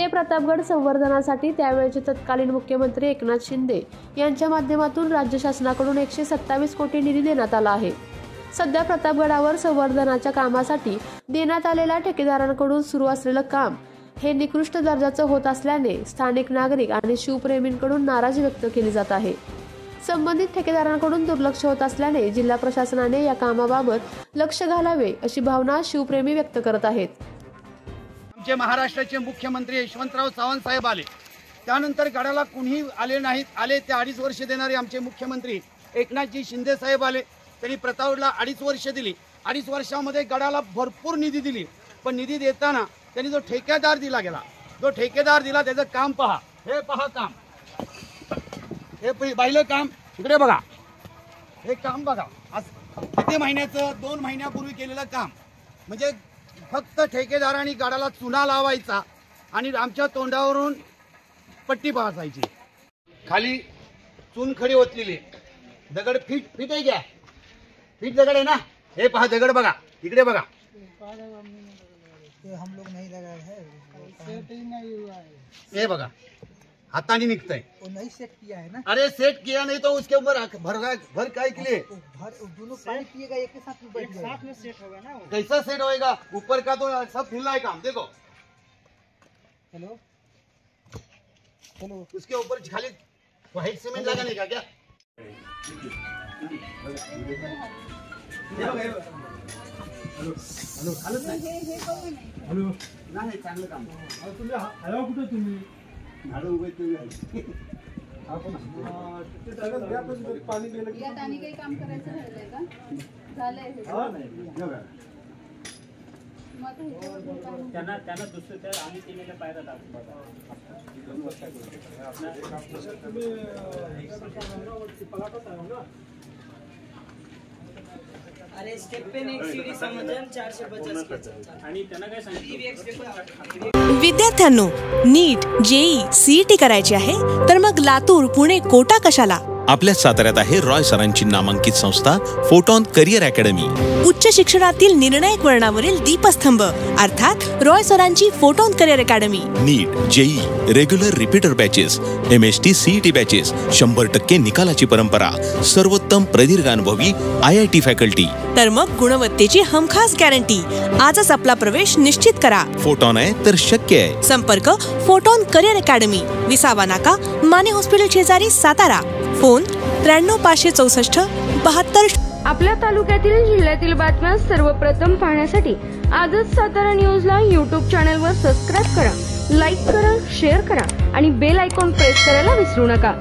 किल्ले प्रतापगड संवर्धनासाठी त्यावेळचे तत्कालीन मुख्यमंत्री एकनाथ शिंदे यांच्या माध्यमातून राज्य शासनाकडून 127 कोटी निधी देण्यात आला आहे। सध्या प्रतापगडावर संवर्धनाच्या कामासाठी देण्यात आलेल्या ठेकेदारांकडून सुरू असलेलं काम हे निकृष्ट दर्जाचं होत असल्याने स्थानिक नागरिक आणि शिवप्रेमींकडून नाराजी व्यक्त केली जात आहे। संबंधित ठेकेदारांकडून दुर्लक्ष होत असल्याने जिल्हा प्रशासनाने या कामाबाबत लक्ष घालावे अशी भावना शिवप्रेमी व्यक्त करत आहेत। आमचे महाराष्ट्राचे मुख्यमंत्री यशवंतराव चव्हाण साहेब आले, त्यानंतर गडाला कुणीही आले नाहीत। आले ते 2.5 वर्ष देणारे आमचे मुख्यमंत्री एकनाथजी शिंदे साहेब आले, त्यांनी प्रतापगडला 2.5 वर्ष दिली। 2.5 वर्षामध्ये गडाला भरपूर निधी दिली, पण निधी देताना त्यांनी जो ठेकेदार दिला गेला, जो ठेकेदार दिला त्याचं काम पहा, हे पहा काम, हे पाहिलं काम, इकडे बघा, हे काम बघा, आज किती महिन्याचं 2 महिन्यापूर्वी केलेलं काम, म्हणजे फक्त ठेकेदारांनी गडाला चुना लावायचा आणि आमच्या तोंडावरून पट्टी पासायची, खाली चुनखडी ओतलेली, दगड फिट आहे, क्या फिट दगड आहे ना, हे पहा दगड बघा, इकडे बघा, हम लोग नहीं लगा है, सेट ही नहीं हुआ है, ये बघा हाथानी निकता है, वो नहीं सेट किया है ना। अरे सेट किया नहीं तो उसके ऊपर भर काय के लिए दोनों पानी पिएगा एक के साथ में, साथ में सेट होगा ना। कैसा सेट होएगा, ऊपर का तो सब हिल रहा है काम, देखो हेलो हेलो, उसके ऊपर खाली व्हाइट सीमेंट लगाने का क्या? हॅलो हालत नाही, हॅलो नाही चांगलं काम, तुम्ही हॅलो कुठे तुम्ही झाडं उभे तुम्ही आपण पाणी गेलं की आणि काही काम करायचं राहिलंय का, झालंय त्यांना दुसरं त्या आम्ही केलेल्या पायऱ्या अरे स्टेप पे एक सीडी समजन 450 आणि त्यांना काय सांगितलं, विद्यार्थ्यांनो, नीट, जेई, सीईटी करायची आहे तर मग लातूर, पुणे, कोटा कशाला? आपल्या साताऱ्यात आहे रॉय सरांची नामांकित संस्था फोटॉन करिअर अकॅडमी। उच्च शिक्षणातील निर्णायक वळणावरील दीपस्तंभ अर्थात रॉय सरांची photon career academy. NEET, JEE, regular repeater batches, MST CET batches, 100% निकालाची परंपरा, सर्वोत्तम प्रदीर्घ अनुभवी IIT फॅकल्टी, तर मग गुणवत्तेची हमखास गॅरंटी। आजच आपला प्रवेश निश्चित करा। फोटॉन आहे तर शक्य आहे। संपर्क फोटॉन करिअर अकॅडमी, विसावा नाका, माने हॉस्पिटल शेजारी, सातारा। फोन 93 564 72। आपल्या तालुक्यातील जिल्ह्यातील बातम्या सर्वप्रथम पाहण्यासाठी आजच सातारा न्यूजला YouTube चॅनलवर सबस्क्राईब करा, लाईक करा, शेअर करा आणि बेल आयकॉन प्रेस करायला विसरू नका।